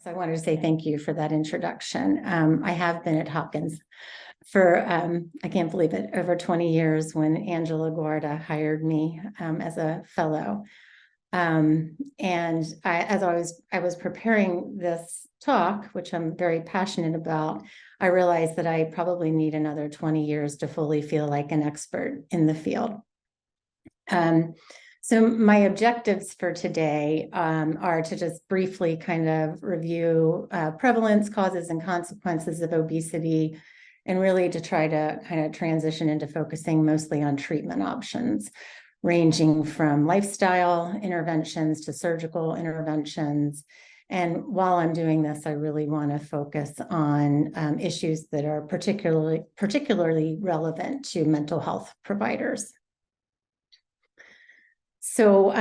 So I wanted to say thank you for that introduction. I have been at Hopkins for, I can't believe it, over 20 years when Angela Guarda hired me as a fellow. As I was preparing this talk, which I'm very passionate about, I realized that I probably need another 20 years to fully feel like an expert in the field. So my objectives for today are to just briefly kind of review prevalence, causes, and consequences of obesity, and really to try to kind of transition into focusing mostly on treatment options, ranging from lifestyle interventions to surgical interventions. And while I'm doing this, I really want to focus on issues that are particularly relevant to mental health providers. So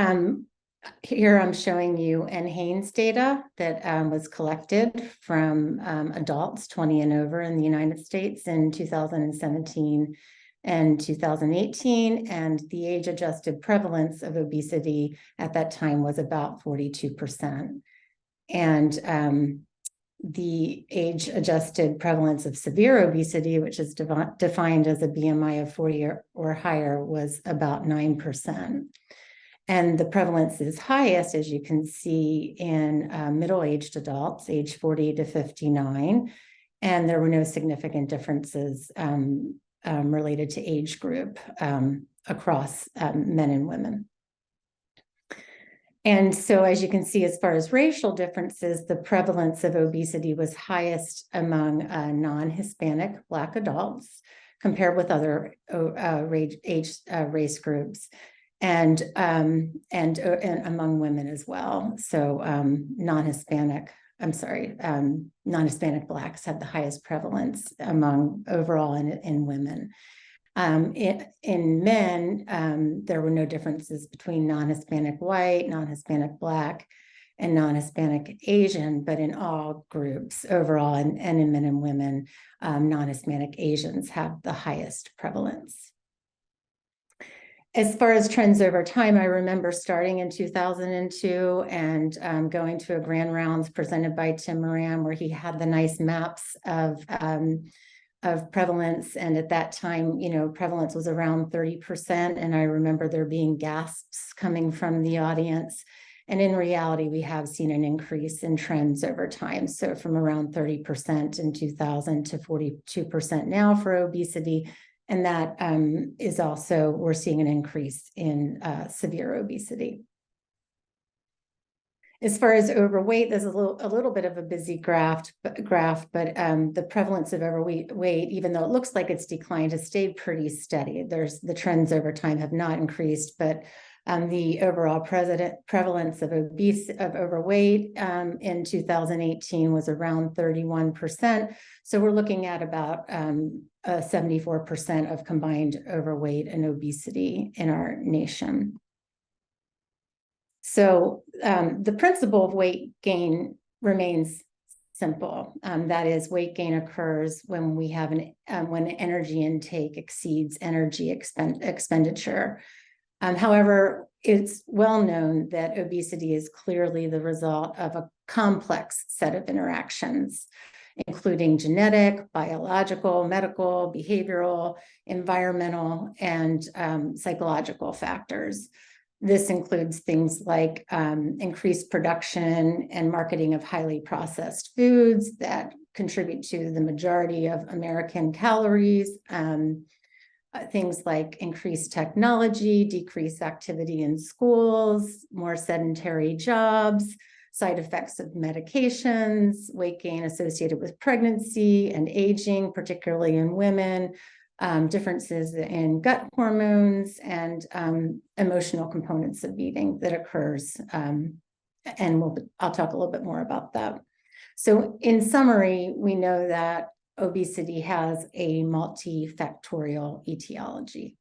here I'm showing you NHANES data that was collected from adults 20 and over in the United States in 2017 and 2018, and the age-adjusted prevalence of obesity at that time was about 42%. And the age-adjusted prevalence of severe obesity, which is defined as a BMI of 40 or higher, was about 9%. And the prevalence is highest, as you can see, in middle-aged adults, age 40 to 59, and there were no significant differences related to age group across men and women. And so, as you can see, as far as racial differences, the prevalence of obesity was highest among non-Hispanic Black adults compared with other race groups. And among women as well. So non-Hispanic Blacks had the highest prevalence among overall in women. In men, there were no differences between non-Hispanic White, non-Hispanic Black, and non-Hispanic Asian, but in all groups overall, and in men and women, non-Hispanic Asians have the highest prevalence. As far as trends over time, I remember starting in 2002 and going to a grand rounds presented by Tim Moran, where he had the nice maps of prevalence. And at that time, prevalence was around 30%. And I remember there being gasps coming from the audience. And in reality, we have seen an increase in trends over time. So from around 30% in 2000 to 42% now for obesity. And that is also, we're seeing an increase in severe obesity. As far as overweight, there's a little bit of a busy graph, but the prevalence of overweight, even though it looks like it's declined, has stayed pretty steady. The trends over time have not increased, but the overall prevalence of overweight in 2018 was around 31%. So we're looking at about 74% of combined overweight and obesity in our nation. So the principle of weight gain remains simple. That is, weight gain occurs when we have when energy intake exceeds energy expenditure. However, it's well known that obesity is clearly the result of a complex set of interactions, including genetic, biological, medical, behavioral, environmental, and psychological factors. This includes things like increased production and marketing of highly processed foods that contribute to the majority of American calories, things like increased technology, decreased activity in schools, more sedentary jobs, side effects of medications, weight gain associated with pregnancy and aging, particularly in women, differences in gut hormones, and emotional components of eating that occurs. And I'll talk a little bit more about that. So in summary, we know that obesity has a multifactorial etiology.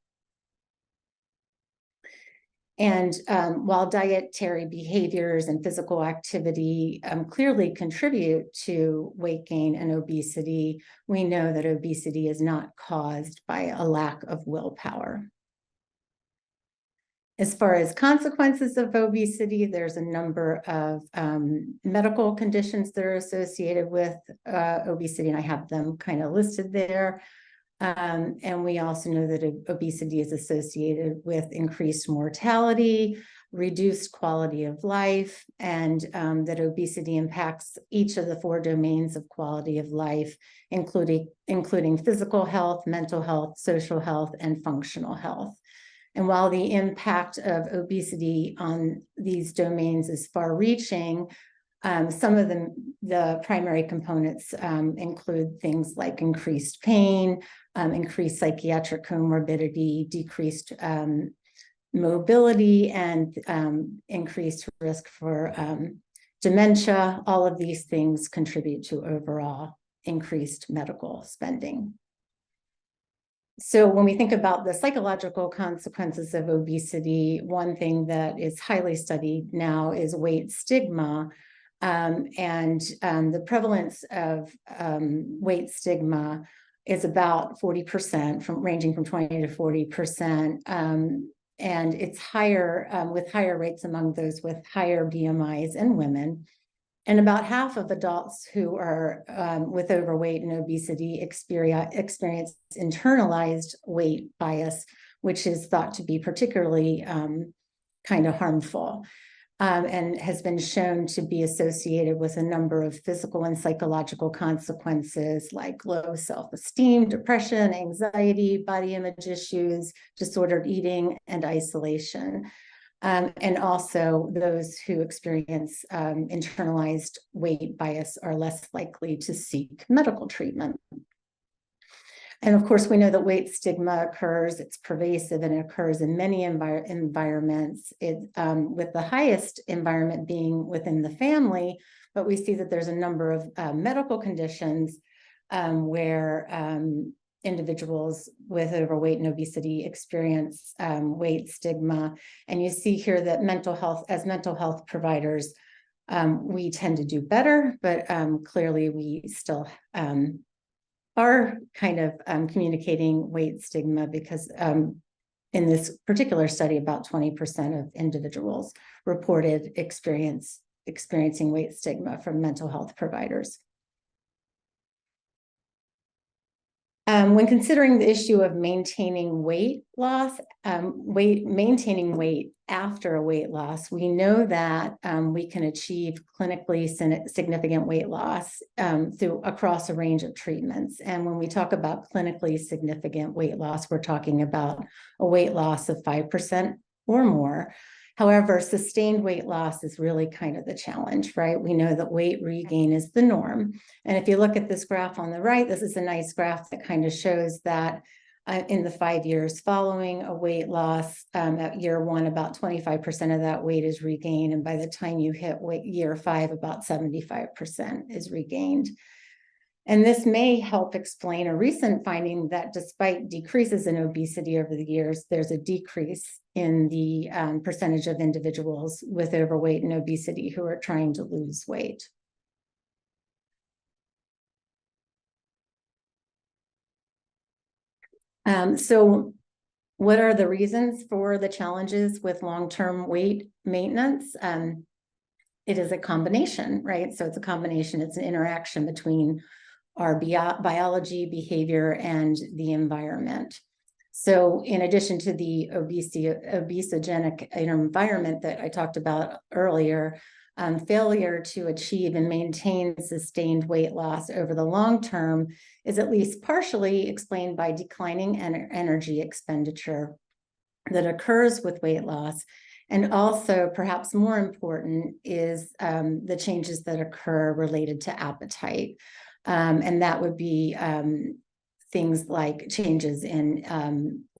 And while dietary behaviors and physical activity clearly contribute to weight gain and obesity, we know that obesity is not caused by a lack of willpower. As far as consequences of obesity, there's a number of medical conditions that are associated with obesity, and I have them kind of listed there. And we also know that obesity is associated with increased mortality, reduced quality of life, and that obesity impacts each of the 4 domains of quality of life, including physical health, mental health, social health, and functional health. And while the impact of obesity on these domains is far-reaching, some of the primary components include things like increased pain, increased psychiatric comorbidity, decreased mobility, and increased risk for dementia. All of these things contribute to overall increased medical spending. So when we think about the psychological consequences of obesity, one thing that is highly studied now is weight stigma. The prevalence of weight stigma is about 40%, ranging from 20 to 40%. And it's higher with higher rates among those with higher BMIs and women. And about half of adults who are with overweight and obesity experience internalized weight bias, which is thought to be particularly kind of harmful, and has been shown to be associated with a number of physical and psychological consequences like low self-esteem, depression, anxiety, body image issues, disordered eating, and isolation. And also those who experience internalized weight bias are less likely to seek medical treatment. And of course, we know that weight stigma occurs, it's pervasive, and it occurs in many environments, with the highest environment being within the family, but we see that there's a number of medical conditions where individuals with overweight and obesity experience weight stigma. And you see here that as mental health providers, we tend to do better, but clearly we still are kind of communicating weight stigma because in this particular study, about 20% of individuals reported experiencing weight stigma from mental health providers. When considering the issue of maintaining weight loss, maintaining weight after a weight loss, we know that we can achieve clinically significant weight loss across a range of treatments. And when we talk about clinically significant weight loss, we're talking about a weight loss of 5% or more. However, sustained weight loss is really kind of the challenge, right? We know that weight regain is the norm. And if you look at this graph on the right, this is a nice graph that kind of shows that in the 5 years following a weight loss, at year 1, about 25% of that weight is regained. And by the time you hit year 5, about 75% is regained. And this may help explain a recent finding that despite decreases in obesity over the years, there's a decrease in the percentage of individuals with overweight and obesity who are trying to lose weight. So what are the reasons for the challenges with long-term weight maintenance? It is a combination, right? So it's a combination, it's an interaction between our biology, behavior, and the environment. So in addition to the obesogenic environment that I talked about earlier, failure to achieve and maintain sustained weight loss over the long term is at least partially explained by declining energy expenditure that occurs with weight loss. And also, perhaps more important, is the changes that occur related to appetite. And that would be things like changes in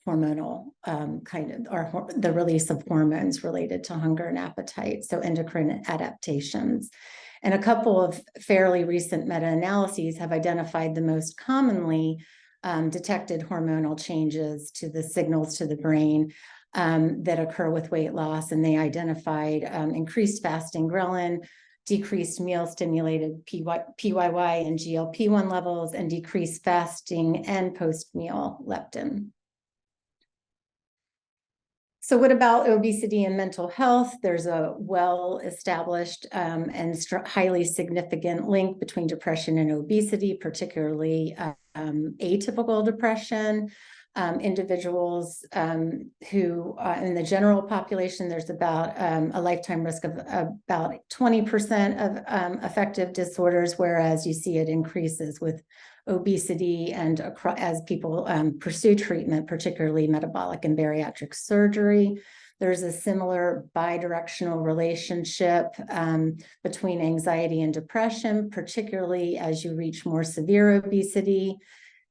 hormonal or the release of hormones related to hunger and appetite, so endocrine adaptations. And a couple of fairly recent meta-analyses have identified the most commonly detected hormonal changes to the signals to the brain that occur with weight loss. And they identified increased fasting ghrelin, decreased meal-stimulated PYY and GLP-1 levels, and decreased fasting and post-meal leptin. So what about obesity and mental health? There's a well-established and highly significant link between depression and obesity, particularly atypical depression. Individuals who, in the general population, there's about a lifetime risk of about 20% of affective disorders, whereas you see it increases with obesity and as people pursue treatment, particularly metabolic and bariatric surgery. There's a similar bidirectional relationship between anxiety and depression, particularly as you reach more severe obesity.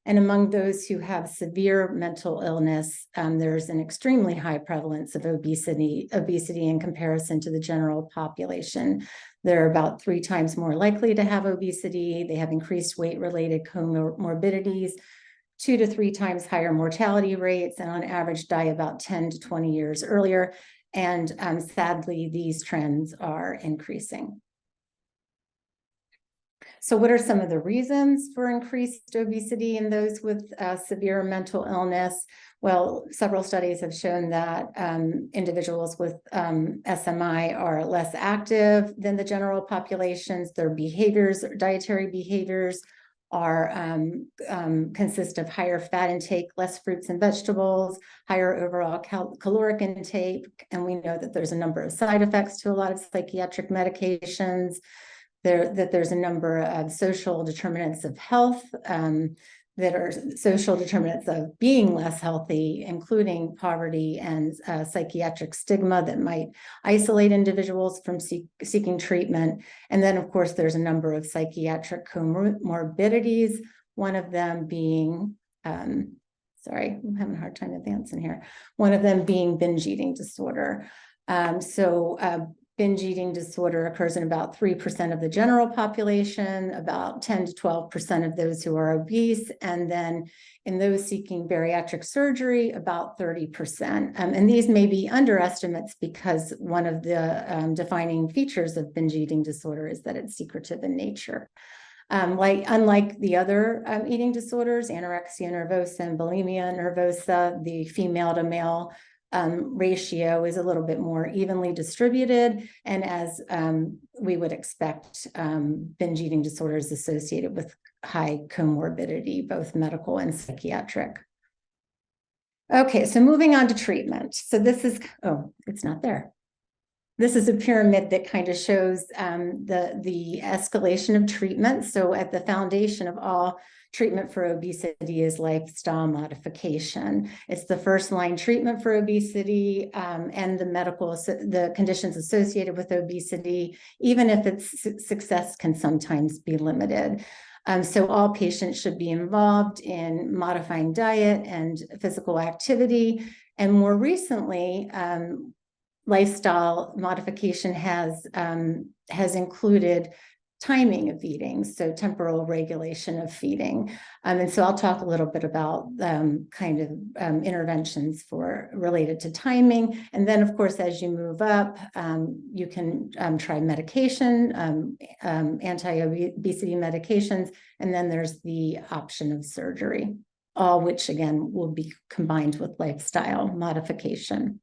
And among those who have severe mental illness, there's an extremely high prevalence of obesity in comparison to the general population. They're about 3 times more likely to have obesity. They have increased weight-related comorbidities, 2 to 3 times higher mortality rates, and on average die about 10 to 20 years earlier. And sadly, these trends are increasing. So what are some of the reasons for increased obesity in those with severe mental illness? Well, several studies have shown that individuals with SMI are less active than the general populations. Their behaviors, dietary behaviors, consist of higher fat intake, less fruits and vegetables, higher overall caloric intake, and we know that there's a number of side effects to a lot of psychiatric medications. There's a number of social determinants of health that are social determinants of being less healthy, including poverty and psychiatric stigma that might isolate individuals from seeking treatment. And then, of course, there's a number of psychiatric comorbidities, one of them being, sorry, I'm having a hard time advancing here, one of them being binge eating disorder. Binge eating disorder occurs in about 3% of the general population, about 10 to 12% of those who are obese, and then in those seeking bariatric surgery, about 30%. And these may be underestimates because one of the defining features of binge eating disorder is that it's secretive in nature. Unlike the other eating disorders, anorexia nervosa and bulimia nervosa, the female to male ratio is a little bit more evenly distributed, and as we would expect, binge eating disorders associated with high comorbidity, both medical and psychiatric. Okay, so moving on to treatment. So this is, oh, it's not there. This is a pyramid that kind of shows the escalation of treatment. So at the foundation of all treatment for obesity is lifestyle modification. It's the first line treatment for obesity and the conditions associated with obesity, even if its success can sometimes be limited. So all patients should be involved in modifying diet and physical activity. And more recently, lifestyle modification has included timing of eating, so temporal regulation of feeding. And so I'll talk a little bit about interventions related to timing. And then, of course, as you move up, you can try medication, anti-obesity medications, and then there's the option of surgery, all which, again, will be combined with lifestyle modification.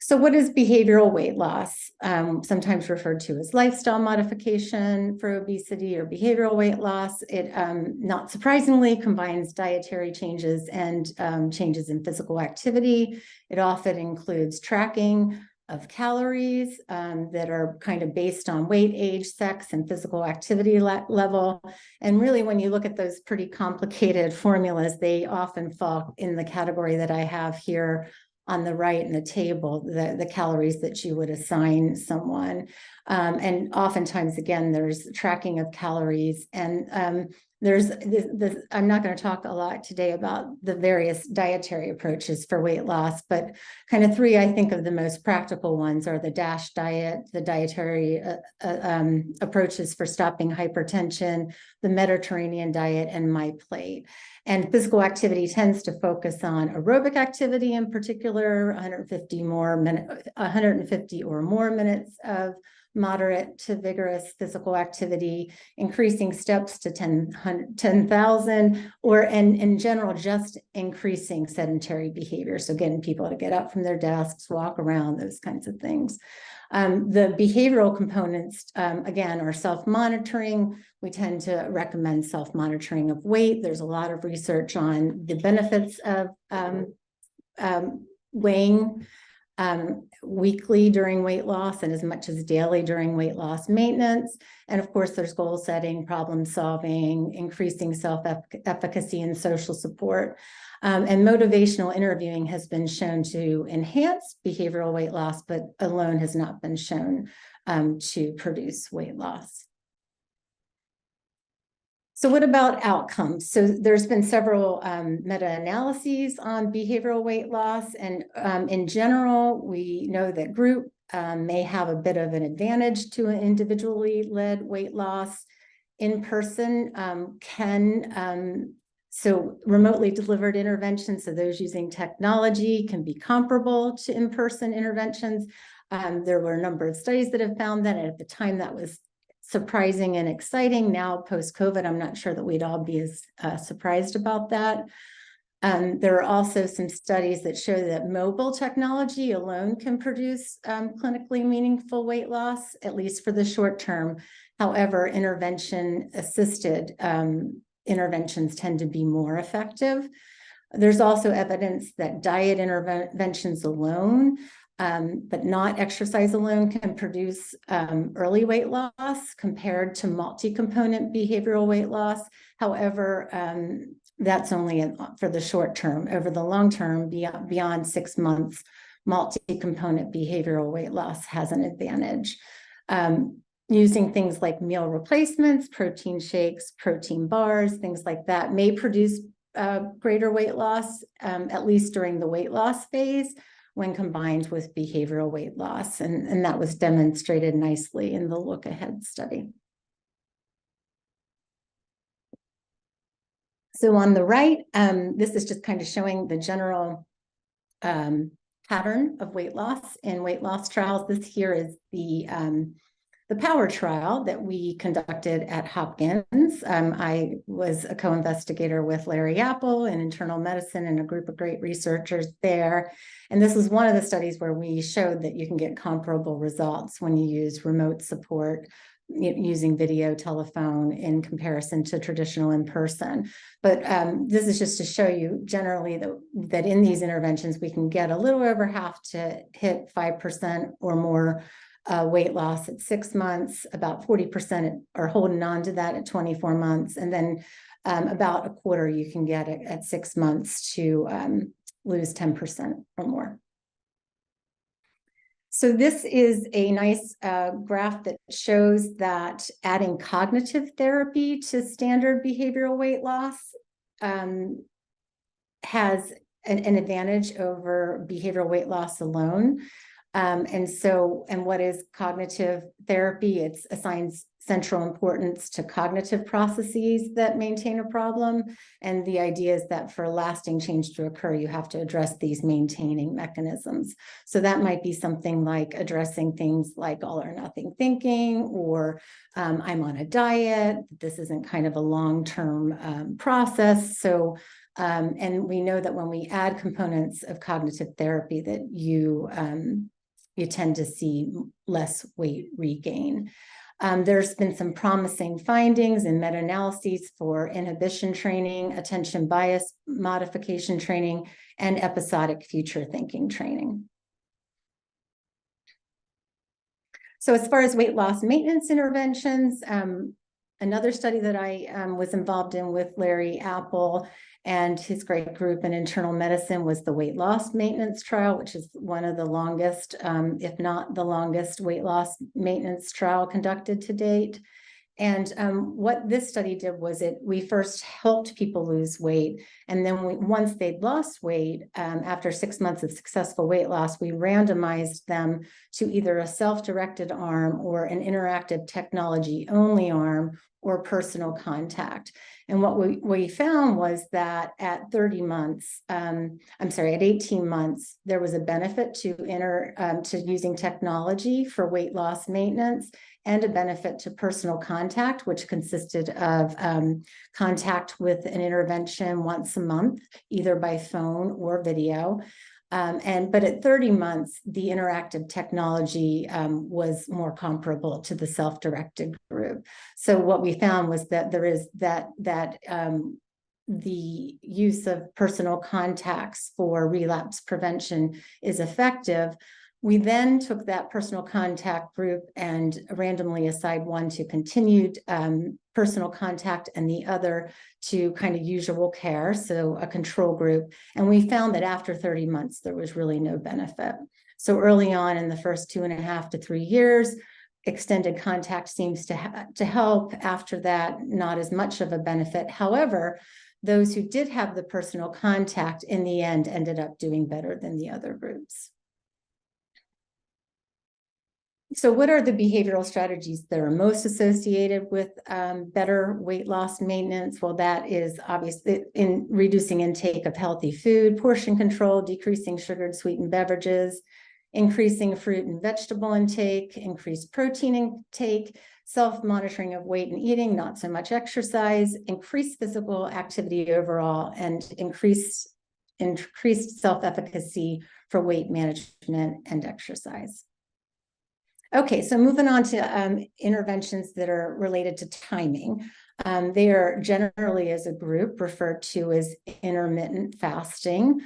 So what is behavioral weight loss? Sometimes referred to as lifestyle modification for obesity or behavioral weight loss. It, not surprisingly, combines dietary changes and changes in physical activity. It often includes tracking of calories that are kind of based on weight, age, sex, and physical activity level. And really, when you look at those pretty complicated formulas, they often fall in the category that I have here on the right in the table, the calories that you would assign someone. And oftentimes, again, there's tracking of calories. And I'm not going to talk a lot today about the various dietary approaches for weight loss, but kind of 3, I think, of the most practical ones are the DASH diet, the dietary approaches for stopping hypertension, the Mediterranean diet, and My Plate. And physical activity tends to focus on aerobic activity in particular, 150 or more minutes of moderate to vigorous physical activity, increasing steps to 10,000, or in general, just increasing sedentary behavior. So getting people to get up from their desks, walk around, those kinds of things. The behavioral components, again, are self-monitoring. We tend to recommend self-monitoring of weight. There's a lot of research on the benefits of weighing weekly during weight loss and as much as daily during weight loss maintenance. And of course, there's goal setting, problem solving, increasing self-efficacy and social support. And motivational interviewing has been shown to enhance behavioral weight loss, but alone has not been shown to produce weight loss. So what about outcomes? So there's been several meta-analyses on behavioral weight loss. And in general, we know that group may have a bit of an advantage to an individually led weight loss. In person so remotely delivered interventions, so those using technology, can be comparable to in-person interventions. There were a number of studies that have found that, and at the time that was surprising and exciting. Now, post-COVID, I'm not sure that we'd all be as surprised about that. There are also some studies that show that mobile technology alone can produce clinically meaningful weight loss, at least for the short term. However, intervention-assisted interventions tend to be more effective. There's also evidence that diet interventions alone, but not exercise alone, can produce early weight loss compared to multi-component behavioral weight loss. However, that's only for the short term. Over the long term, beyond 6 months, multi-component behavioral weight loss has an advantage. Using things like meal replacements, protein shakes, protein bars, things like that may produce greater weight loss, at least during the weight loss phase, when combined with behavioral weight loss. And that was demonstrated nicely in the Look Ahead study. So on the right, this is just kind of showing the general pattern of weight loss in weight loss trials. This here is the POWER trial that we conducted at Hopkins. I was a co-investigator with Larry Apple in internal medicine and a group of great researchers there. And this is one of the studies where we showed that you can get comparable results when you use remote support using video, telephone, in comparison to traditional in-person. But this is just to show you generally that in these interventions, we can get a little over half to hit 5% or more weight loss at 6 months, about 40% are holding on to that at 24 months, and then about a quarter you can get at 6 months to lose 10% or more. So this is a nice graph that shows that adding cognitive therapy to standard behavioral weight loss has an advantage over behavioral weight loss alone. And what is cognitive therapy? It assigns central importance to cognitive processes that maintain a problem. And the idea is that for lasting change to occur, you have to address these maintaining mechanisms. So that might be something like addressing things like all or nothing thinking, or I'm on a diet. This isn't kind of a long-term process. So and we know that when we add components of cognitive therapy that you tend to see less weight regain. There's been some promising findings in meta-analyses for inhibition training, attention bias modification training, and episodic future thinking training. So as far as weight loss maintenance interventions, another study that I was involved in with Larry Apple and his great group in internal medicine was the weight loss maintenance trial, which is one of the longest, if not the longest, weight loss maintenance trial conducted to date. And what this study did was we first helped people lose weight. And then once they'd lost weight, after 6 months of successful weight loss, we randomized them to either a self-directed arm or an interactive technology-only arm or personal contact. And what we found was that at 30 months, at 18 months, there was a benefit to using technology for weight loss maintenance, and a benefit to personal contact, which consisted of contact with an intervention once a month, either by phone or video. But at 30 months, the interactive technology was more comparable to the self-directed group. So what we found was that there is the use of personal contacts for relapse prevention is effective. We then took that personal contact group and randomly assigned one to continued personal contact and the other to kind of usual care, so a control group. And we found that after 30 months, there was really no benefit. So early on in the first 2.5 to 3 years, extended contact seems to help. After that, not as much of a benefit. However, those who did have the personal contact in the end ended up doing better than the other groups. So what are the behavioral strategies that are most associated with better weight loss maintenance? Well, that is obviously in reducing intake of healthy food, portion control, decreasing sugared sweetened beverages, increasing fruit and vegetable intake, increased protein intake, self-monitoring of weight and eating, not so much exercise, increased physical activity overall, and increased self-efficacy for weight management and exercise. Okay, so moving on to interventions that are related to timing. They are generally as a group referred to as intermittent fasting,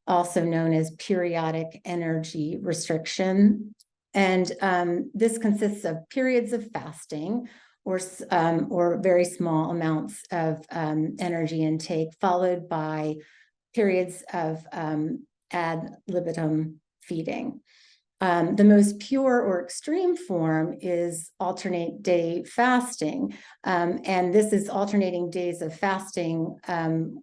also known as periodic energy restriction. And this consists of periods of fasting or very small amounts of energy intake, followed by periods of ad libitum feeding. The most pure or extreme form is alternate day fasting. And this is alternating days of fasting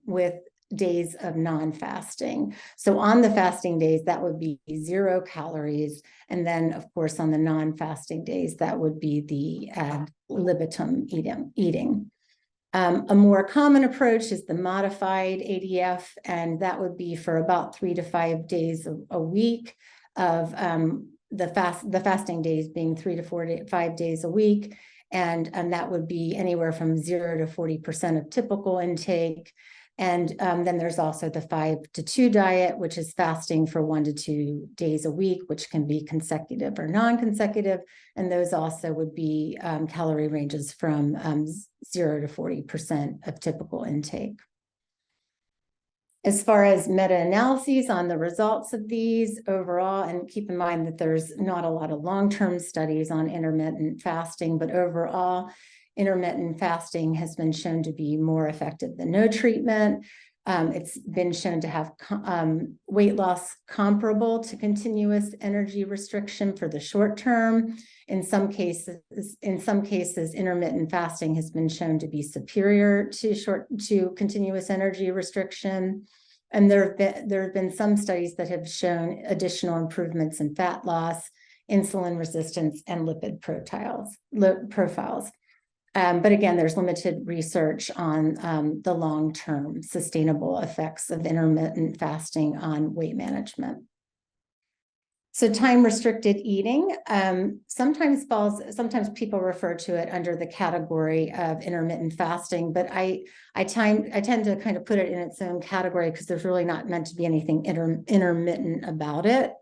with days of non-fasting. So on the fasting days, that would be 0 calories. And then, of course, on the non-fasting days, that would be the ad libitum eating. A more common approach is the modified ADF, and that would be for about 3 to 5 days a week of the fasting days being 3 to 5 days a week. And that would be anywhere from 0 to 40% of typical intake. And then there's also the 5-2 diet, which is fasting for 1 to 2 days a week, which can be consecutive or non-consecutive. And those also would be calorie ranges from 0 to 40% of typical intake. As far as meta-analyses on the results of these overall, and keep in mind that there's not a lot of long-term studies on intermittent fasting, but overall, intermittent fasting has been shown to be more effective than no treatment. It's been shown to have weight loss comparable to continuous energy restriction for the short term. In some cases, intermittent fasting has been shown to be superior to continuous energy restriction. And there have been some studies that have shown additional improvements in fat loss, insulin resistance, and lipid profiles. But again, there's limited research on the long-term sustainable effects of intermittent fasting on weight management. So time-restricted eating sometimes people refer to it under the category of intermittent fasting, but I tend to kind of put it in its own category because there's really not meant to be anything intermittent about it.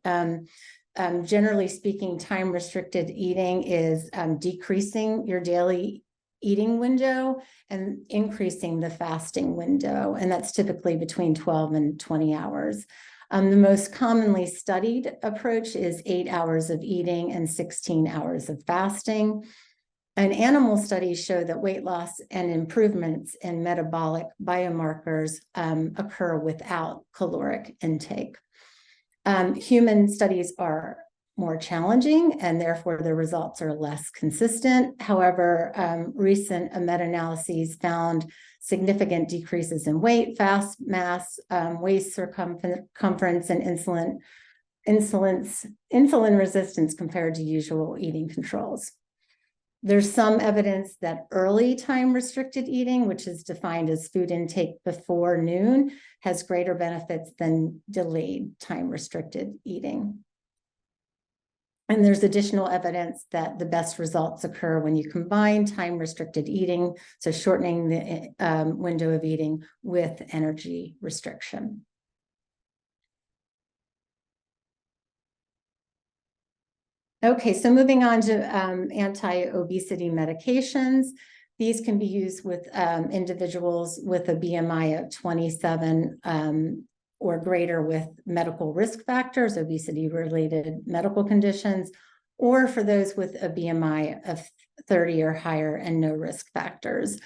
Generally speaking, time-restricted eating is decreasing your daily eating window and increasing the fasting window, and that's typically between 12 and 20 hours. The most commonly studied approach is 8 hours of eating and 16 hours of fasting. And animal studies show that weight loss and improvements in metabolic biomarkers occur without caloric intake. Human studies are more challenging, and therefore the results are less consistent. However, recent meta-analyses found significant decreases in weight, fat mass, waist circumference, and insulin resistance compared to usual eating controls. There's some evidence that early time-restricted eating, which is defined as food intake before noon, has greater benefits than delayed time-restricted eating. And there's additional evidence that the best results occur when you combine time-restricted eating, so shortening the window of eating, with energy restriction. Okay, so moving on to anti-obesity medications. These can be used with individuals with a BMI of 27 or greater with medical risk factors, obesity-related medical conditions, or for those with a BMI of 30 or higher and no risk factors.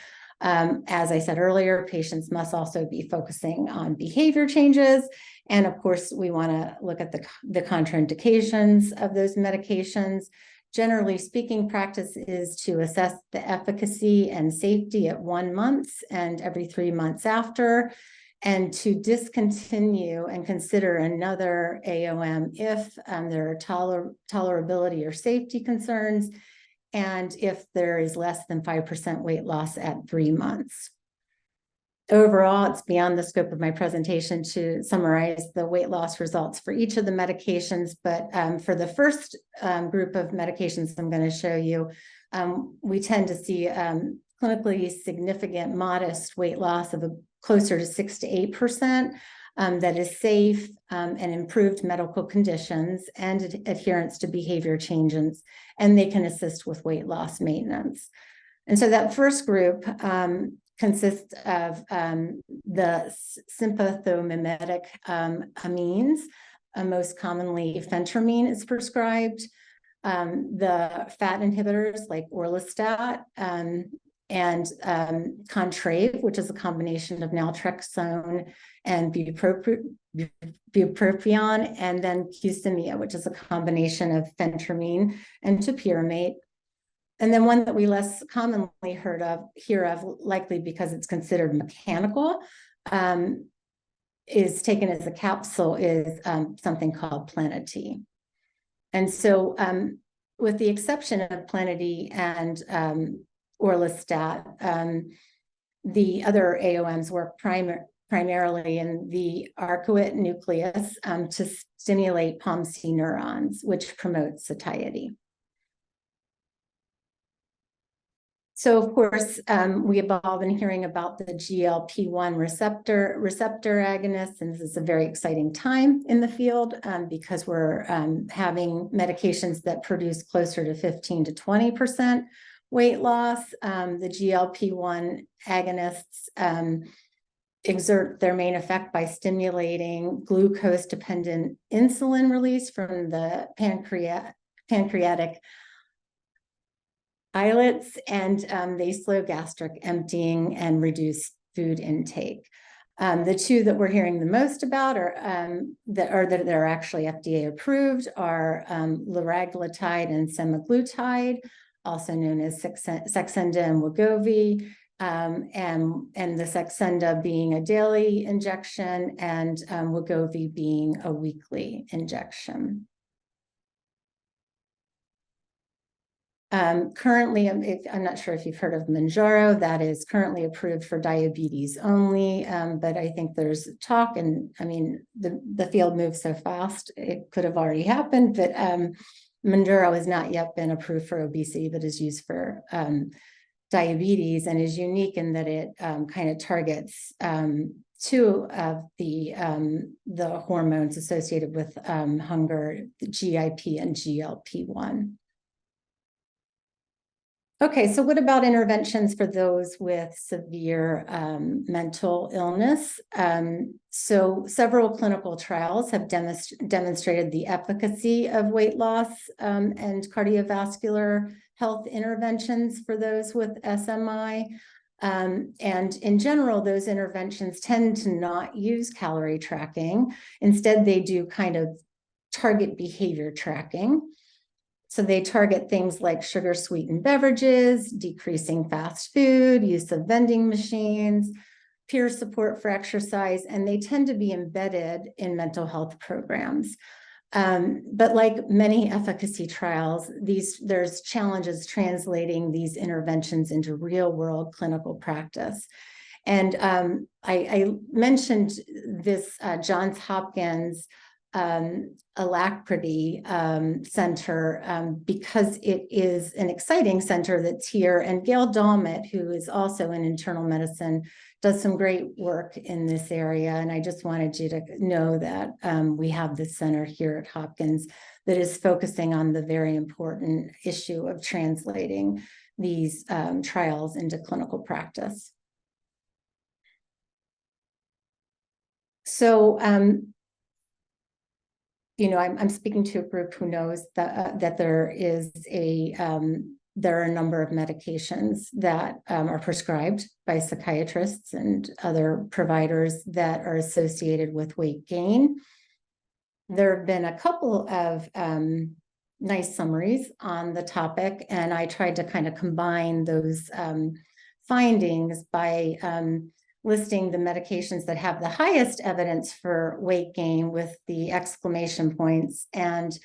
As I said earlier, patients must also be focusing on behavior changes. And of course, we want to look at the contraindications of those medications. Generally speaking, practice is to assess the efficacy and safety at 1 month and every 3 months after, and to discontinue and consider another AOM if there are tolerability or safety concerns, and if there is less than 5% weight loss at 3 months. Overall, it's beyond the scope of my presentation to summarize the weight loss results for each of the medications, but for the first group of medications I'm going to show you, we tend to see clinically significant modest weight loss of closer to 6 to 8%. That is safe and improved medical conditions and adherence to behavior changes, and they can assist with weight loss maintenance. And so that first group consists of the sympathomimetic amines. Most commonly, phentermine is prescribed. The fat inhibitors like orlistat, and Contrave, which is a combination of naltrexone and bupropion, and then Qsymia, which is a combination of phentermine and topiramate. And then one that we less commonly hear of, likely because it's considered mechanical, is taken as a capsule, is something called Plenity. And so with the exception of Plenity and orlistat, the other AOMs work primarily in the arcuate nucleus to stimulate POMC neurons, which promotes satiety. So, of course, we have all been hearing about the GLP-1 receptor agonists, and this is a very exciting time in the field because we're having medications that produce closer to 15 to 20% weight loss. The GLP-1 agonists exert their main effect by stimulating glucose-dependent insulin release from the pancreatic islets, and they slow gastric emptying and reduce food intake. The two that we're hearing the most about that are actually FDA approved are liraglutide and semaglutide, also known as Saxenda and Wegovy, and the Saxenda being a daily injection and Wegovy being a weekly injection. Currently, I'm not sure if you've heard of Mounjaro. That is currently approved for diabetes only, but I think there's talk, and I mean, the field moves so fast, it could have already happened, but Mounjaro has not yet been approved for obesity, but is used for diabetes, and is unique in that it kind of targets two of the hormones associated with hunger, the GIP and GLP-1. Okay, so what about interventions for those with severe mental illness? So several clinical trials have demonstrated the efficacy of weight loss and cardiovascular health interventions for those with SMI. And in general, those interventions tend to not use calorie tracking. Instead, they do kind of target behavior tracking. So they target things like sugar-sweetened beverages, decreasing fast food, use of vending machines, peer support for exercise, and they tend to be embedded in mental health programs. But like many efficacy trials, there's challenges translating these interventions into real-world clinical practice. And I mentioned this Johns Hopkins Alacrity Center because it is an exciting center that's here. And Gail Dalmett, who is also in internal medicine, does some great work in this area. And I just wanted you to know that we have this center here at Hopkins that is focusing on the very important issue of translating these trials into clinical practice. So, I'm speaking to a group who knows that there are a number of medications that are prescribed by psychiatrists and other providers that are associated with weight gain. There have been a couple of nice summaries on the topic, and I tried to kind of combine those findings by listing the medications that have the highest evidence for weight gain with the exclamation points and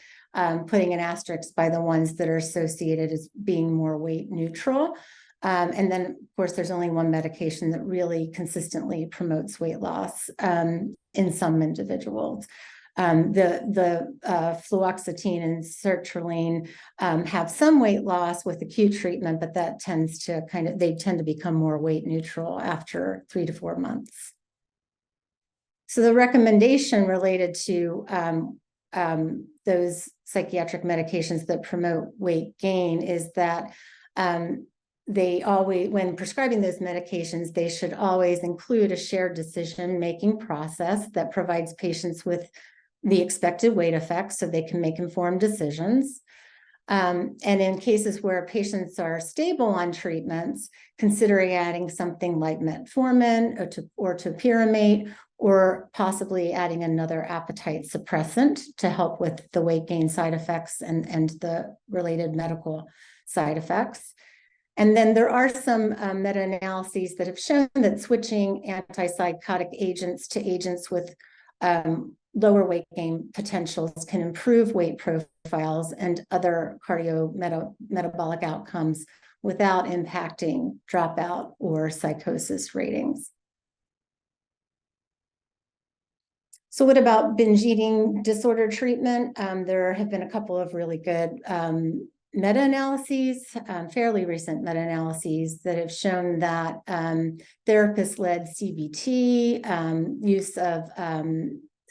putting an asterisk by the ones that are associated as being more weight neutral. And then, of course, there's only one medication that really consistently promotes weight loss in some individuals. The fluoxetine and sertraline have some weight loss with acute treatment, but that tends to they tend to become more weight neutral after 3 to 4 months. So the recommendation related to those psychiatric medications that promote weight gain is that they always, when prescribing those medications, they should always include a shared decision-making process that provides patients with the expected weight effects so they can make informed decisions. And in cases where patients are stable on treatments, considering adding something like metformin or topiramate, or possibly adding another appetite suppressant to help with the weight gain side effects and the related medical side effects. And then there are some meta-analyses that have shown that switching antipsychotic agents to agents with lower weight gain potentials can improve weight profiles and other cardiometabolic outcomes without impacting dropout or psychosis ratings. So what about binge eating disorder treatment? There have been a couple of really good meta-analyses, fairly recent meta-analyses that have shown that therapist-led CBT, use of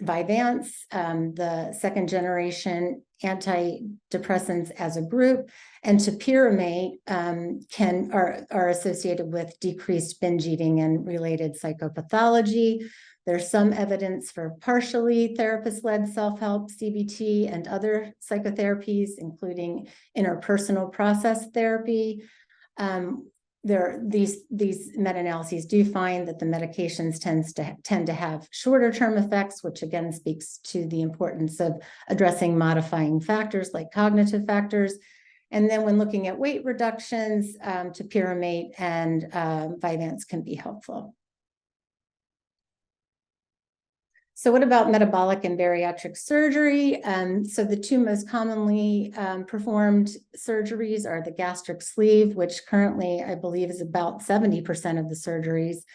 Vyvanse, the second generation antidepressants as a group, and topiramate are associated with decreased binge eating and related psychopathology. There's some evidence for partially therapist-led self-help, CBT, and other psychotherapies, including interpersonal process therapy. These meta-analyses do find that the medications tend to have shorter-term effects, which again speaks to the importance of addressing modifying factors like cognitive factors. And then when looking at weight reductions, topiramate and Vyvanse can be helpful. So what about metabolic and bariatric surgery? So the two most commonly performed surgeries are the gastric sleeve, which currently I believe is about 70% of the surgeries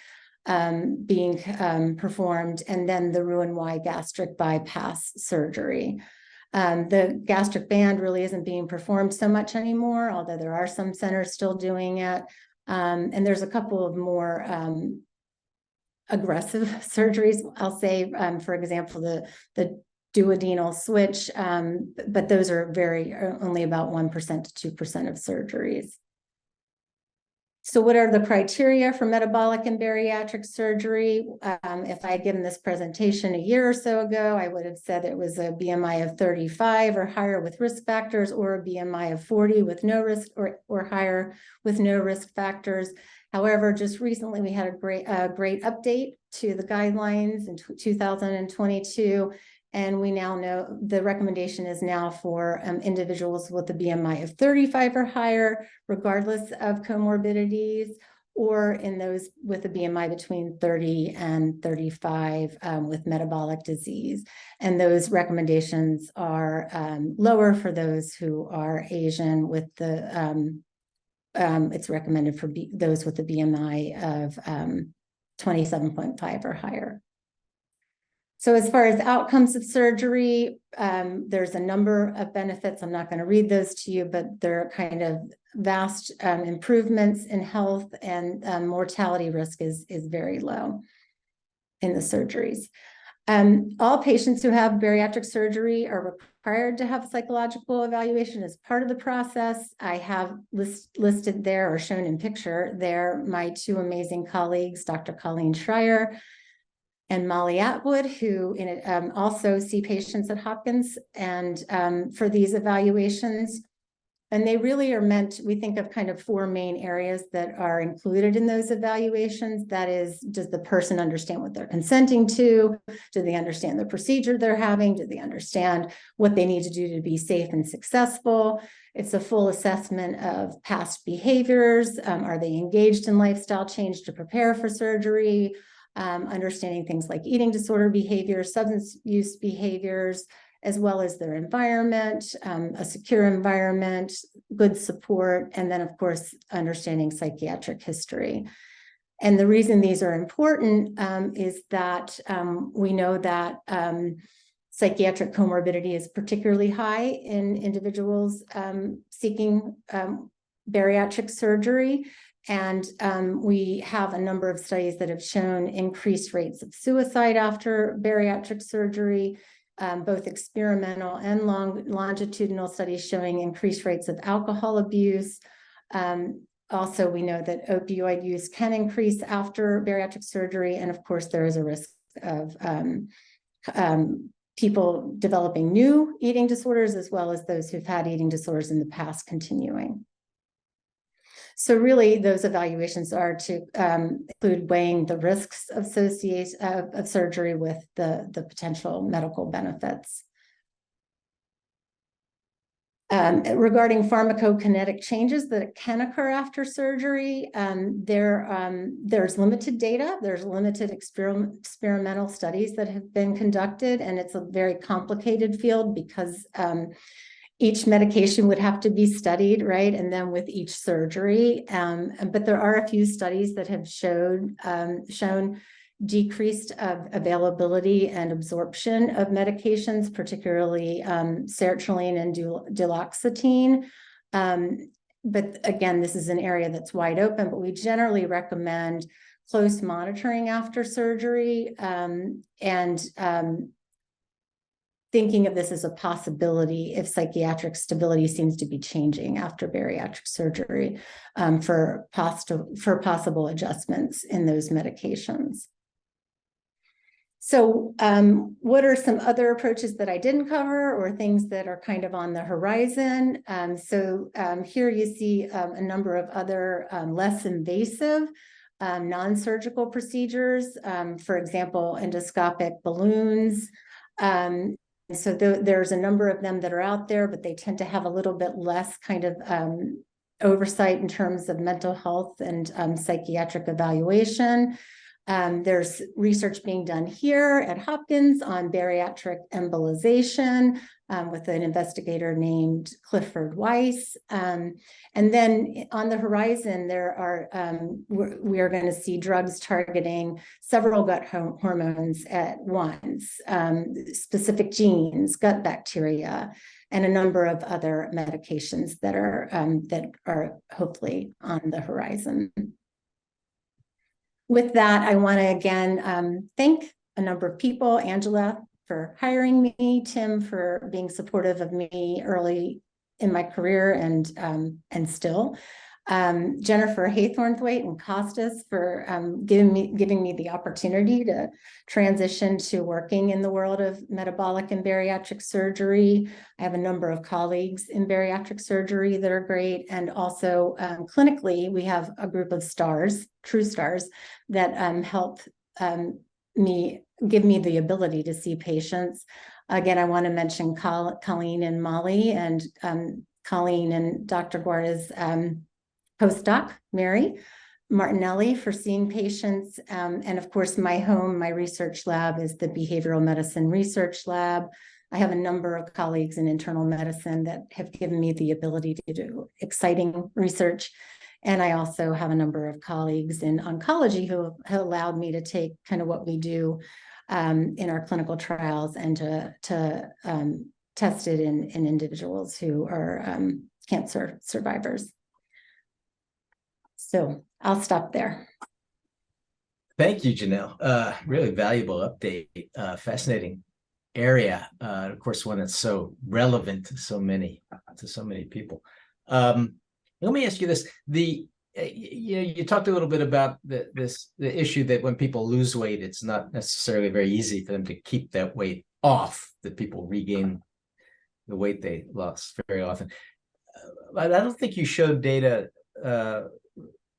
being performed, and then the Roux-en-Y gastric bypass surgery. The gastric band really isn't being performed so much anymore, although there are some centers still doing it. And there's a couple of more aggressive surgeries, I'll say, for example, the duodenal switch, but those are only about 1% to 2% of surgeries. So what are the criteria for metabolic and bariatric surgery? If I had given this presentation a year or so ago, I would have said it was a BMI of 35 or higher with risk factors, or a BMI of 40 with no risk, or higher with no risk factors. However, just recently we had a great update to the guidelines in 2022, And we now know the recommendation is now for individuals with a BMI of 35 or higher, regardless of comorbidities, or in those with a BMI between 30 and 35 with metabolic disease. And those recommendations are lower for those who are Asian with the, it's recommended for those with a BMI of 27.5 or higher. So as far as outcomes of surgery, there's a number of benefits. I'm not going to read those to you, but they're kind of vast improvements in health, and mortality risk is very low in the surgeries. All patients who have bariatric surgery are required to have psychological evaluation as part of the process. I have listed there, or shown in picture there, my two amazing colleagues, Dr. Colleen Schreier and Molly Atwood, who also see patients at Hopkins and for these evaluations. And they really are meant, we think of kind of four main areas that are included in those evaluations. That is, does the person understand what they're consenting to? Do they understand the procedure they're having? Do they understand what they need to do to be safe and successful? It's a full assessment of past behaviors. Are they engaged in lifestyle change to prepare for surgery? Understanding things like eating disorder behaviors, substance use behaviors, as well as their environment, a secure environment, good support, and then, of course, understanding psychiatric history. And the reason these are important is that we know that psychiatric comorbidity is particularly high in individuals seeking bariatric surgery. And we have a number of studies that have shown increased rates of suicide after bariatric surgery, both experimental and longitudinal studies showing increased rates of alcohol abuse. Also, we know that opioid use can increase after bariatric surgery. And of course, there is a risk of people developing new eating disorders, as well as those who've had eating disorders in the past continuing. So really, those evaluations are to include weighing the risks of surgery with the potential medical benefits. Regarding pharmacokinetic changes that can occur after surgery, there's limited data. There's limited experimental studies that have been conducted, and it's a very complicated field because each medication would have to be studied, right? And then with each surgery. But there are a few studies that have shown decreased availability and absorption of medications, particularly sertraline and duloxetine. But again, this is an area that's wide open, but we generally recommend close monitoring after surgery and thinking of this as a possibility if psychiatric stability seems to be changing after bariatric surgery for possible adjustments in those medications. So what are some other approaches that I didn't cover, or things that are kind of on the horizon? Here you see a number of other less invasive non-surgical procedures, for example, endoscopic balloons. So there's a number of them that are out there, but they tend to have a little bit less kind of oversight in terms of mental health and psychiatric evaluation. There's research being done here at Hopkins on bariatric embolization with an investigator named Clifford Weiss. And then on the horizon, we are going to see drugs targeting several gut hormones at once, specific genes, gut bacteria, and a number of other medications that are hopefully on the horizon. With that, I want to again thank a number of people, Angela for hiring me, Tim for being supportive of me early in my career and still, Jennifer Haythornthwaite and Costas for giving me the opportunity to transition to working in the world of metabolic and bariatric surgery. I have a number of colleagues in bariatric surgery that are great, and also clinically we have a group of stars, true stars, that help give me the ability to see patients. Again, I want to mention Colleen and Molly, and Colleen and Dr. Guarda's postdoc, Mary Martinelli, for seeing patients. And of course, my research lab is the Behavioral Medicine Research Lab. I have a number of colleagues in internal medicine that have given me the ability to do exciting research. And I also have a number of colleagues in oncology who have allowed me to take kind of what we do in our clinical trials and to test it in individuals who are cancer survivors. So I'll stop there. Thank you, Janelle. Really valuable update, fascinating area. Of course, one that's so relevant to so many people. Let me ask you this: you talked a little bit about the issue that when people lose weight, it's not necessarily very easy for them to keep that weight off. That people regain the weight they lost very often. But I don't think you showed data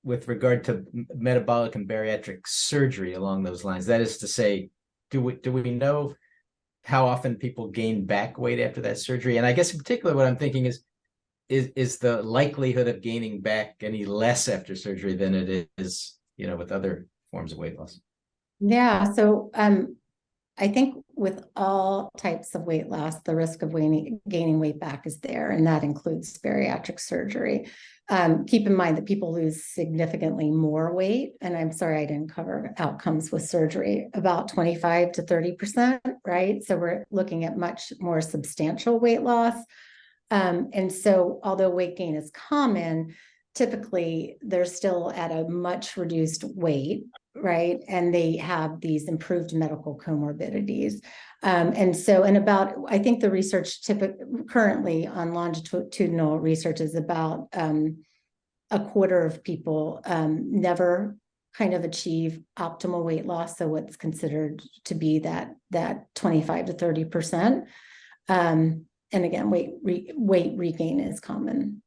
with regard to metabolic and bariatric surgery along those lines. That is to say, do we know how often people gain back weight after that surgery? And I guess in particular, what I'm thinking is the likelihood of gaining back any less after surgery than it is, with other forms of weight loss? Yeah, so I think with all types of weight loss, the risk of gaining weight back is there, and that includes bariatric surgery. Keep in mind that people lose significantly more weight, and I'm sorry I didn't cover outcomes with surgery, about 25 to 30%, right? So we're looking at much more substantial weight loss. And so although weight gain is common, typically they're still at a much reduced weight, right? And they have these improved medical comorbidities. I think the research currently on longitudinal research is about a quarter of people never kind of achieve optimal weight loss. So what's considered to be that 25 to 30%. And again, weight regain is common.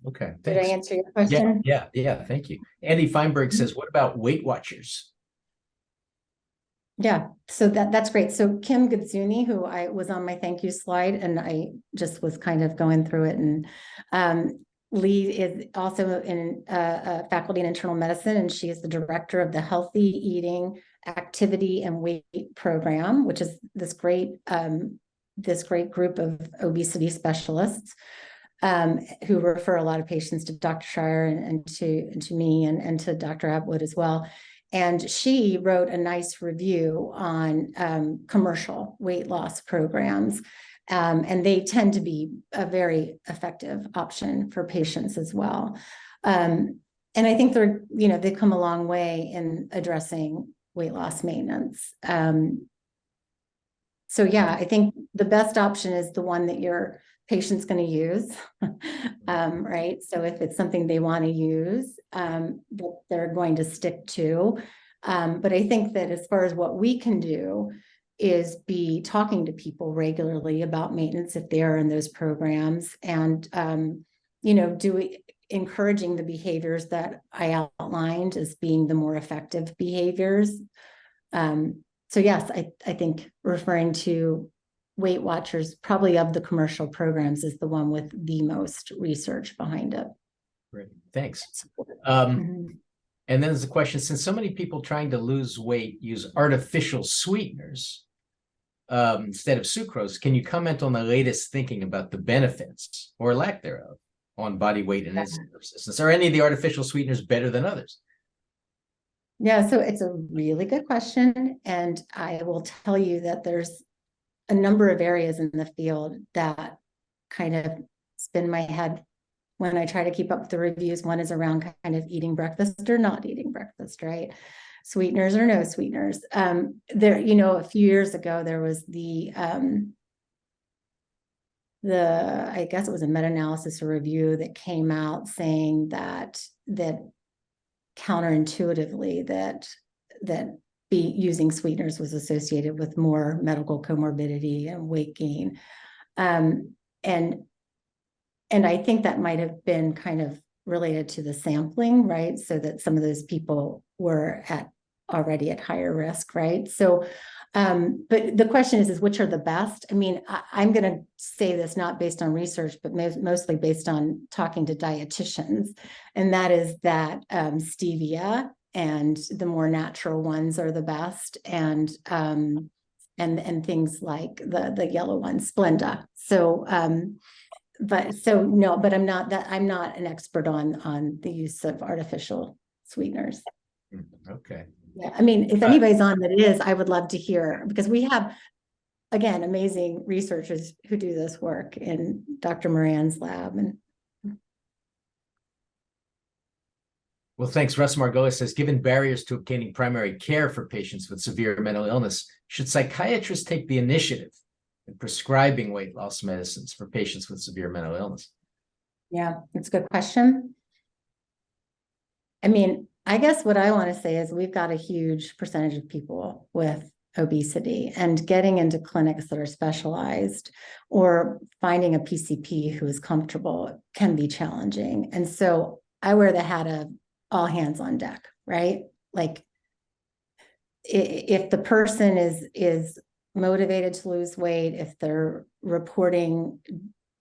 Okay. Thanks. Did I answer your question? Yeah. Thank you. Andy Feinberg says, what about Weight Watchers? Yeah, so that's great. So Kim Gadzuni, who I was on my thank you slide, and I just was kind of going through it, and Lee is also in faculty in internal medicine, and she is the director of the Healthy Eating, Activity, and Weight Program, which is this great group of obesity specialists who refer a lot of patients to Dr. Shire and to me and to Dr. Atwood as well. And she wrote a nice review on commercial weight loss programs. And they tend to be a very effective option for patients as well. And I think they've come a long way in addressing weight loss maintenance. So yeah, I think the best option is the one that your patient's going to use, right? So if it's something they want to use, that they're going to stick to. But I think that as far as what we can do is be talking to people regularly about maintenance if they are in those programs, and encouraging the behaviors that I outlined as being the more effective behaviors. So yes, I think referring to Weight Watchers, probably of the commercial programs, is the one with the most research behind it. Great, thanks. And then there's a question: since so many people trying to lose weight use artificial sweeteners instead of sucrose, can you comment on the latest thinking about the benefits or lack thereof on body weight and insulin resistance? Are any of the artificial sweeteners better than others? Yeah, so it's a really good question. And I will tell you that there's a number of areas in the field that kind of spin my head when I try to keep up with the reviews. One is around kind of eating breakfast or not eating breakfast, right? Sweeteners or no sweeteners. A few years ago, there was I guess it was a meta-analysis or review that came out saying that counterintuitively that using sweeteners was associated with more medical comorbidity and weight gain. And I think that might have been kind of related to the sampling, right? So that some of those people were already at higher risk, right? So But the question is which are the best? I mean, I'm going to say this not based on research, but mostly based on talking to dietitians, and that is that stevia and the more natural ones are the best, and things like the yellow one, Splenda. So, no, but I'm not an expert on the use of artificial sweeteners. Okay. Yeah, I mean, if anybody's on that is, I would love to hear, because we have, again, amazing researchers who do this work in Dr. Moran's lab. And well, thanks. Russ Margolis says, given barriers to obtaining primary care for patients with severe mental illness, should psychiatrists take the initiative in prescribing weight loss medicines for patients with severe mental illness? yeah, it's a good question. I mean, I guess what I want to say is we've got a huge percentage of people with obesity, and getting into clinics that are specialized or finding a PCP who is comfortable can be challenging. And so I wear the hat of all hands on deck, right? Like if the person is motivated to lose weight, if they're reporting,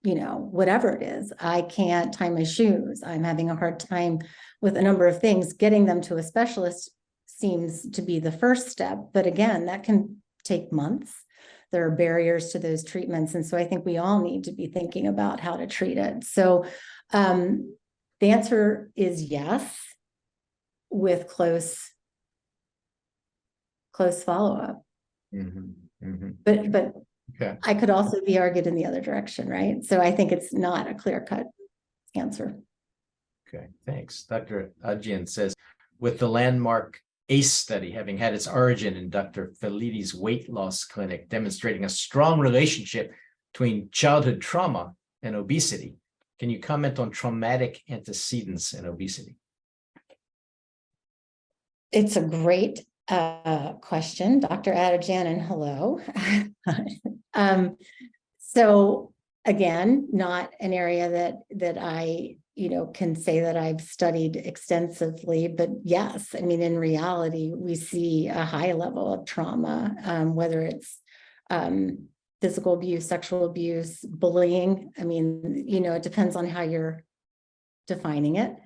whatever it is, I can't tie my shoes, I'm having a hard time with a number of things, getting them to a specialist seems to be the first step. But again, that can take months. There are barriers to those treatments. And so I think we all need to be thinking about how to treat it. So the answer is yes, with close follow-up. But okay. I could also be argued in the other direction, right? So I think it's not a clear-cut answer. Okay, thanks. Dr. Adjian says, with the landmark ACE study having had its origin in Dr. Felidi's weight loss clinic, demonstrating a strong relationship between childhood trauma and obesity, can you comment on traumatic antecedents and obesity? It's a great question, Dr. Adjian, and hello. So again, not an area that I can say that I've studied extensively, but yes, I mean, in reality, we see a high level of trauma, whether it's physical abuse, sexual abuse, bullying. I mean, it depends on how you're defining it.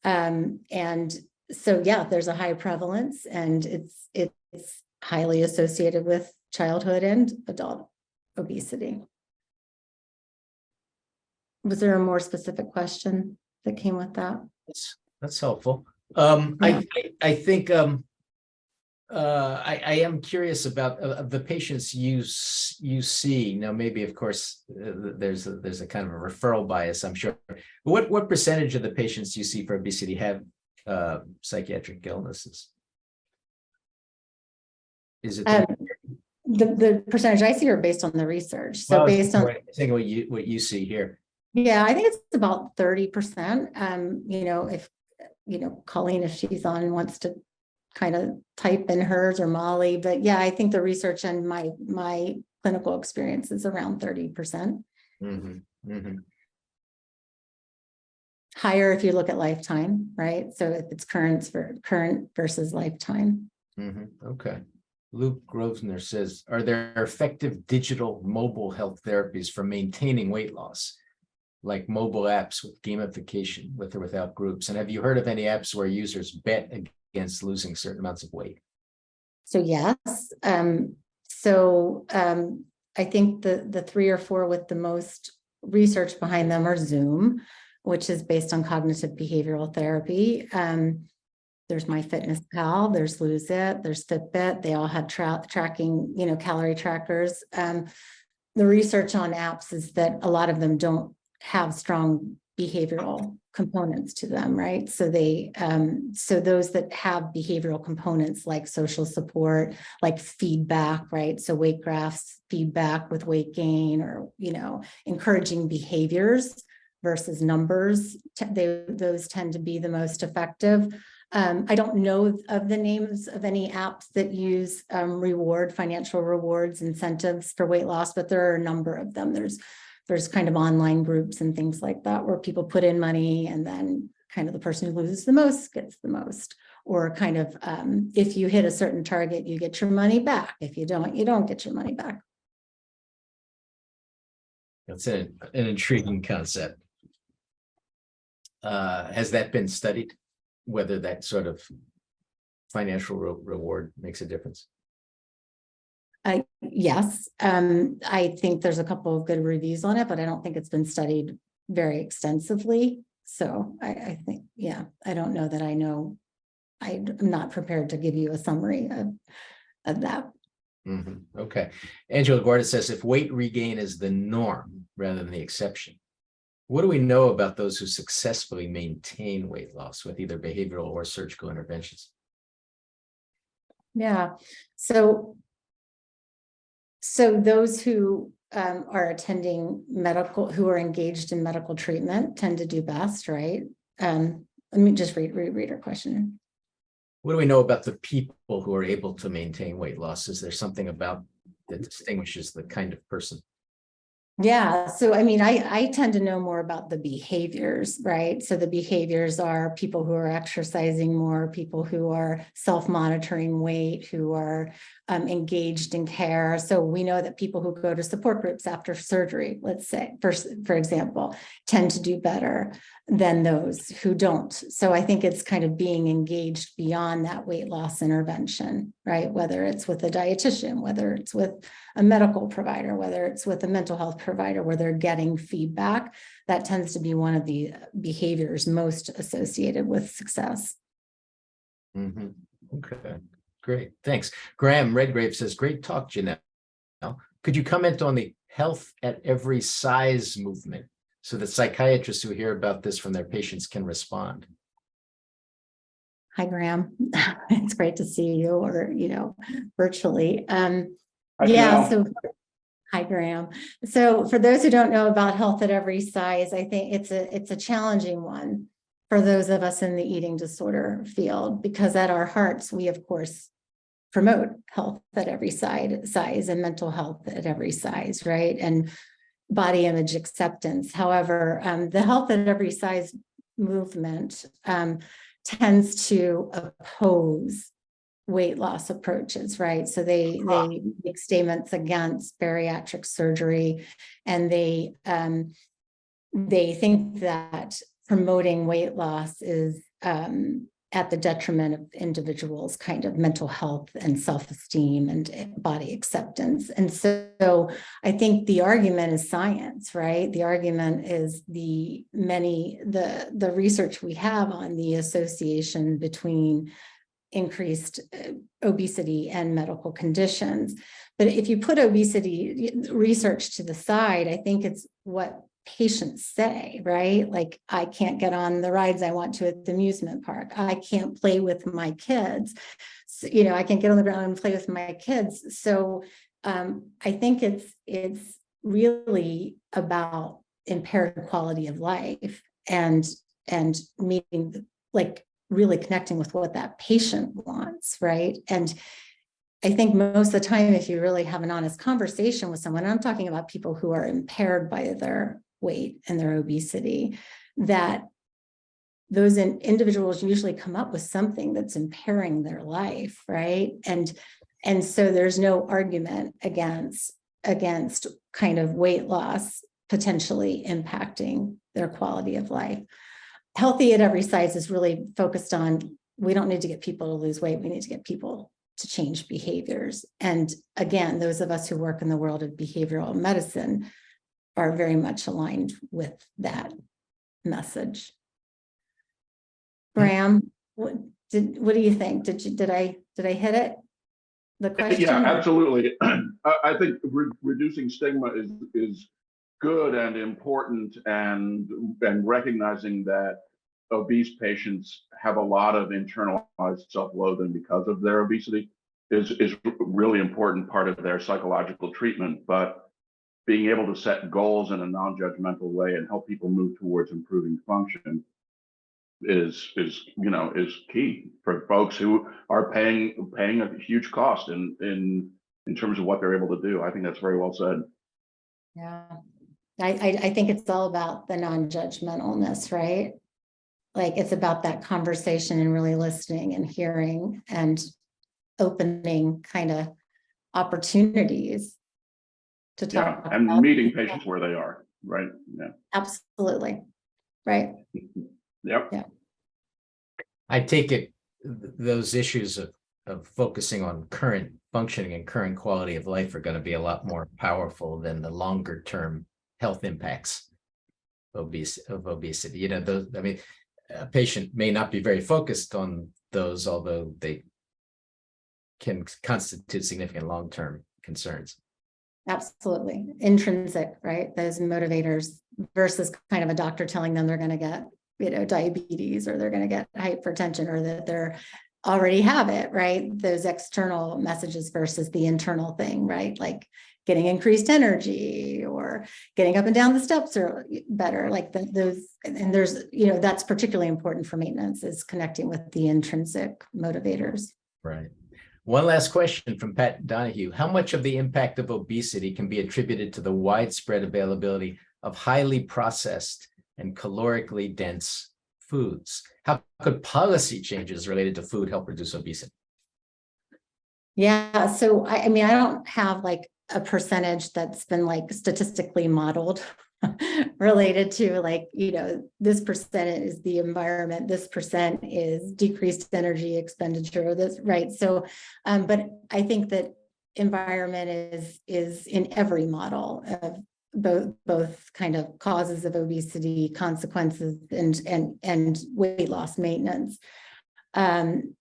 And so, yeah, there's a high prevalence, and it's highly associated with childhood and adult obesity. Was there a more specific question that came with that? That's helpful. I think I am curious about the patients you see. Now, maybe, of course, there's a kind of a referral bias, I'm sure. But what percentage of the patients you see for obesity have psychiatric illnesses? Is it the percentage I see are based on the research? So based on what you see here. Yeah, I think it's about 30%. If Colleen, if she's on, wants to kind of type in hers, or Molly, but yeah, I think the research and my clinical experience is around 30%. Higher if you look at lifetime, right? So if it's current versus lifetime. Okay. Luke Grosvenor says, are there effective digital mobile health therapies for maintaining weight loss, like mobile apps with gamification, with or without groups? And have you heard of any apps where users bet against losing certain amounts of weight? So yes. I think the 3 or 4 with the most research behind them are Zoom, which is based on cognitive behavioral therapy. There's MyFitnessPal, there's Lose It, there's Fitbit. They all have tracking, calorie trackers. The research on apps is that a lot of them don't have strong behavioral components to them, right? So so those that have behavioral components like social support, like feedback, right? So weight graphs, feedback with weight gain, or, encouraging behaviors versus numbers, those tend to be the most effective. I don't know of the names of any apps that use financial rewards, incentives for weight loss, but there are a number of them. There's kind of online groups and things like that where people put in money, and then kind of the person who loses the most gets the most. or kind of, if you hit a certain target, you get your money back. If you don't, you don't get your money back. That's an intriguing concept. Has that been studied, whether that sort of financial reward makes a difference? Yes, I think there's a couple of good reviews on it, but I don't think it's been studied very extensively. So I think, yeah, I don't know that I know. I'm not prepared to give you a summary of that. Mm-hmm. Okay. Angela Guarda says, if weight regain is the norm rather than the exception, what do we know about those who successfully maintain weight loss with either behavioral or surgical interventions? Yeah. So those who are attending medical, who are engaged in medical treatment tend to do best, right? Let me just read her question. What do we know about the people who are able to maintain weight loss? Is there something about that distinguishes the kind of person? Yeah. So, I mean, I tend to know more about the behaviors, right? So the behaviors are people who are exercising more, people who are self-monitoring weight, who are engaged in care. So we know that people who go to support groups after surgery, let's say, for example, tend to do better than those who don't. So I think it's kind of being engaged beyond that weight loss intervention, right? Whether it's with a dietitian, whether it's with a medical provider, whether it's with a mental health provider, where they're getting feedback, that tends to be one of the behaviors most associated with success. Mm-hmm. Okay, great. Thanks. Graham Redgrave says, great talk, Janelle. Could you comment on the health at every size movement so that psychiatrists who hear about this from their patients can respond? Hi, Graham. It's great to see you, or, virtually. Janelle. So hi, Graham. So for those who don't know about health at every size, I think it's a challenging one for those of us in the eating disorder field, because at our hearts, we of course promote health at every size and mental health at every size, right? And body image acceptance. However, the health at every size movement tends to oppose weight loss approaches, right? So they make statements against bariatric surgery, and they think that promoting weight loss is at the detriment of individuals' kind of mental health and self-esteem and body acceptance. And so I think the argument is science, right? The argument is the research we have on the association between increased obesity and medical conditions. But if you put obesity research to the side, I think it's what patients say, right? Like, I can't get on the rides I want to at the amusement park. I can't play with my kids. So, I can't get on the ground and play with my kids. So I think it's really about impaired quality of life and meeting, like, really connecting with what that patient wants, right? And I think most of the time, if you really have an honest conversation with someone, I'm talking about people who are impaired by their weight and their obesity, that those individuals usually come up with something that's impairing their life, right? And so there's no argument against kind of weight loss potentially impacting their quality of life. Healthy at every size is really focused on, we don't need to get people to lose weight, we need to get people to change behaviors. And again, those of us who work in the world of behavioral medicine are very much aligned with that message. Graham, what do you think? Did I hit it? The question? Yeah, absolutely. I think reducing stigma is good and important, and recognizing that obese patients have a lot of internalized self-loathing because of their obesity is really important part of their psychological treatment. But being able to set goals in a non-judgmental way and help people move towards improving function is key for folks who are paying a huge cost in terms of what they're able to do. I think that's very well said. Yeah, I think it's all about the non-judgmentalness, right? Like it's about that conversation and really listening and hearing and opening kind of opportunities to talk Yeah, and about. meeting patients where they are, right? Yeah. Absolutely. Right. Yep. Yeah. I take it those issues of focusing on current functioning and current quality of life are going to be a lot more powerful than the longer term health impacts of obesity. You know, those, I mean, a patient may not be very focused on those, although they can constitute significant long-term concerns. Absolutely. Intrinsic, right? Those motivators versus kind of a doctor telling them they're going to get, you know, diabetes or they're going to get hypertension or that they're already have it, right? Those external messages versus the internal thing, right? Like getting increased energy or getting up and down the steps are better. Like those, and there's, you know, that's particularly important for maintenance is connecting with the intrinsic motivators. Right. One last question from Pat Donahue. How much of the impact of obesity can be attributed to the widespread availability of highly processed and calorically dense foods? How could policy changes related to food help reduce obesity? Yeah, so I mean, I don't have like a percentage that's been like statistically modeled related to like, you know, this percent is the environment, this percent is decreased energy expenditure, this, right? So, but I think that environment is in every model of both kind of causes of obesity, consequences, and weight loss maintenance. And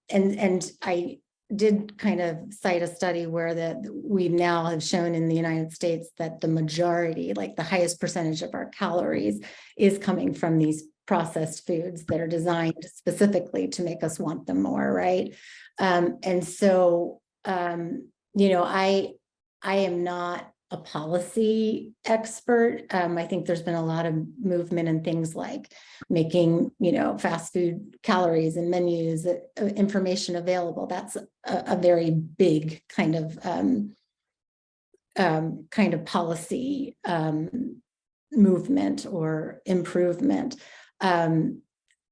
I did kind of cite a study where that we now have shown in the United States that the majority, like the highest percentage of our calories is coming from these processed foods that are designed specifically to make us want them more, right? And so, you know, I am not a policy expert. I think there's been a lot of movement and things like making, you know, fast food calories and menus, information available. That's a very big kind of policy movement or improvement.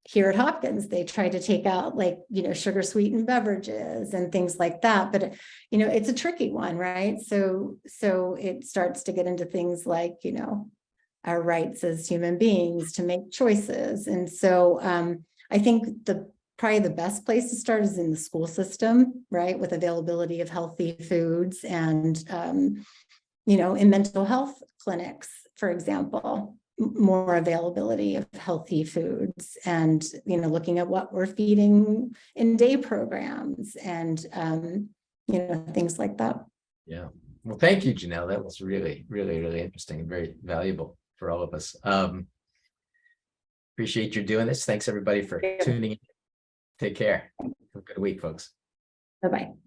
Here at Hopkins, they try to take out like, you know, sugar sweetened beverages and things like that. But, you know, it's a tricky one, right? So it starts to get into things like, you know, our rights as human beings to make choices. And so I think probably the best place to start is in the school system, right? With availability of healthy foods and, you know, in mental health clinics, for example, more availability of healthy foods and, you know, looking at what we're feeding in day programs and, you know, things like that. Yeah. Well, thank you, Janelle. That was really, really, really interesting and very valuable for all of us. Appreciate you doing this. Thanks everybody for tuning in. Take care. Have a good week, folks. Bye-bye.